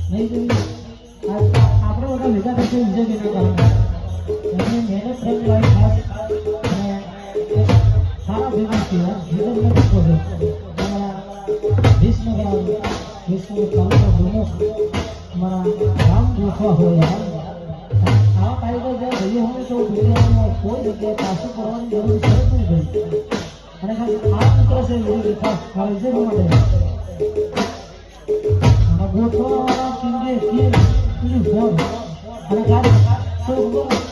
નહીં જોયું આપણે બધા ભેગા થશે ઉજવણીના કારણે એમને મહેનત થઈ લાવી ખાસ અને સારા ભેગા થયા જીવન નથી ખોજો અમારા વિષ્ણુગર તાલુકા પ્રમુખ અમારા રામ જોખવા હોય આવા કારીગર જે ભાઈઓ હોય તો વિડીયોમાં કોઈ જગ્યાએ પાછું કરવાની જરૂર છે જ નહીં અને ખાલી આ મિત્ર છે વિડીયો ખાસ મારા વિજય માટે ગોઠવાવાળા કેન્દ્રીય બીજું ફોન અને ખાસ